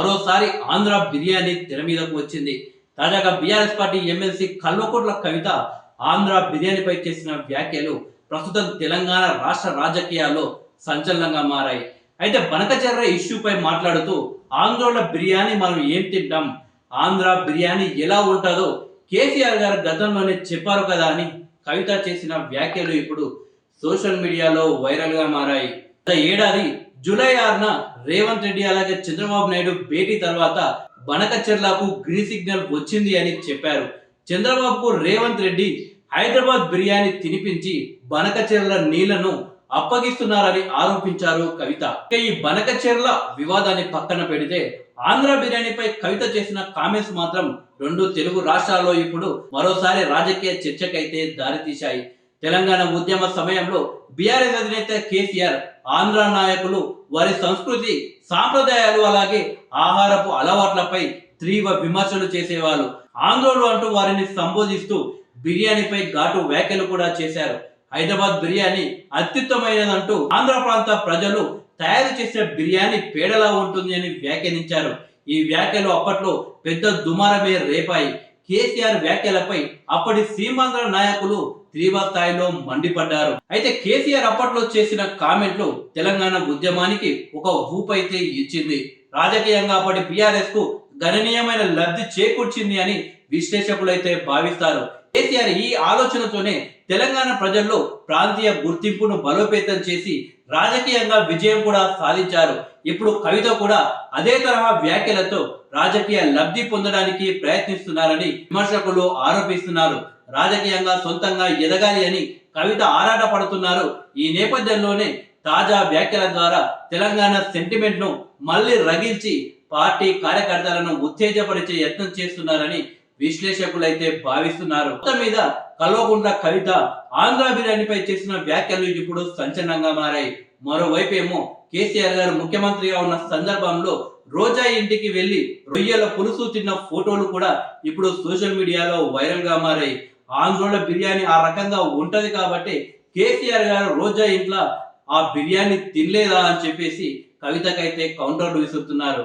మరోసారి ఆంధ్ర బిర్యానీ తెర మీదకు వచ్చింది. తాజాగా BRS party MLC Kalvakuntla Kavitha Andhra బిర్యానీపై చేసిన వ్యాఖ్యలు ప్రస్తుతం తెలంగాణ రాష్ట్ర రాజకీయాల్లో సంచలనంగా మారాయి. అయితే బనకచెర్ర ఇష్యూపై మాట్లాడుతూ ఆంధ్రోల బిర్యానీ మనం ఏం తింటాం, ఆంధ్ర బిర్యానీ ఎలా ఉంటుందో కేసీఆర్ గారు గతంలోనే చెప్పారు కదా అని కవిత చేసిన వ్యాఖ్యలు ఇప్పుడు సోషల్ మీడియాలో వైరల్ గా మారాయి. గత ఏడాది జూలై 6న రేవంత్ రెడ్డి అలాగే చంద్రబాబు నాయుడు భేటీ తర్వాత బనకచెర్లకు గ్రీన్ సిగ్నల్ వచ్చింది అని చెప్పారు. చంద్రబాబుకు రేవంత్ రెడ్డి హైదరాబాద్ బిర్యానీ తినిపించి బనకచెర్ల నీళ్లను అప్పగిస్తున్నారని ఆరోపించారు కవిత. ఈ బనకచెర్ల వివాదాన్ని పక్కన పెడితే ఆంధ్ర బిర్యానీపై కవిత చేసిన కామెంట్స్ మాత్రం రెండు తెలుగు రాష్ట్రాల్లో ఇప్పుడు మరోసారి రాజకీయ చర్చకైతే దారితీశాయి. తెలంగాణ ఉద్యమ సమయంలో బీఆర్ఎస్ అధినేత కేసీఆర్ ఆంధ్ర నాయకులు వారి సంస్కృతి సాంప్రదాయాలు అలాగే ఆహారపు అలవాట్లపై తీవ్ర విమర్శలు చేసేవాళ్ళు. ఆంధ్రోలు అంటూ వారిని సంబోధిస్తూ బిర్యానీపై ఘాటు వ్యాఖ్యలు కూడా చేశారు. హైదరాబాద్ బిర్యానీ అత్యుత్తమైనదంటూ ఆంధ్ర ప్రాంత ప్రజలు తయారు చేసే బిర్యానీ పేడలా ఉంటుంది అని వ్యాఖ్యానించారు. ఈ వ్యాఖ్యలు అప్పట్లో పెద్ద దుమారమే రేపాయి. కేసీఆర్ వ్యాఖ్యలపై అప్పటి సీమాంధ్ర నాయకులు తీవ్ర స్థాయిలో మండిపడ్డారు. అయితే కేసీఆర్ అప్పట్లో చేసిన కామెంట్లు తెలంగాణ ఉద్యమానికి ఒక ఊపైతే ఇచ్చింది. రాజకీయంగా అప్పటి బీఆర్ఎస్ కు గణనీయమైన లబ్ధి చేకూర్చింది అని విశ్లేషకులైతే భావిస్తారు. కేసీఆర్ ఈ ఆలోచనతోనే తెలంగాణ ప్రజల్లో ప్రాంతీయ గుర్తింపును బలోపేతం చేసి రాజకీయంగా విజయం కూడా సాధించారు. ఇప్పుడు కవిత కూడా అదే తరహా వ్యాఖ్యలతో రాజకీయ లబ్ధి పొందడానికి ప్రయత్నిస్తున్నారని విమర్శకులు ఆరోపిస్తున్నారు. రాజకీయంగా సొంతంగా ఎదగాలి అని కవిత ఆరాట పడుతున్నారు. ఈ నేపథ్యంలోనే తాజా వ్యాఖ్యల ద్వారా తెలంగాణ సెంటిమెంట్ ను మళ్ళీ రగిల్చి పార్టీ కార్యకర్తలను ఉత్తేజపరిచే యత్నం చేస్తున్నారని విశ్లేషకులైతే భావిస్తున్నారు. మొత్తం మీద కల్వకుంట్ల కవిత ఆంధ్ర బిర్యానీపై చేసిన వ్యాఖ్యలు ఇప్పుడు సంచలనంగా మారాయి. మరోవైపు ఏమో కేసీఆర్ గారు ముఖ్యమంత్రిగా ఉన్న సందర్భంలో రోజా ఇంటికి వెళ్లి రొయ్యల పులుసు తిన్న ఫోటోలు కూడా ఇప్పుడు సోషల్ మీడియాలో వైరల్ గా మారాయి. ఆంధ్రోల బిర్యానీ ఆ రకంగా ఉంటది కాబట్టి కేసీఆర్ గారు రోజా ఇంట్లో ఆ బిర్యానీ తినలేదా అని చెప్పేసి కవితకైతే కౌంటర్లు విసురుతున్నారు.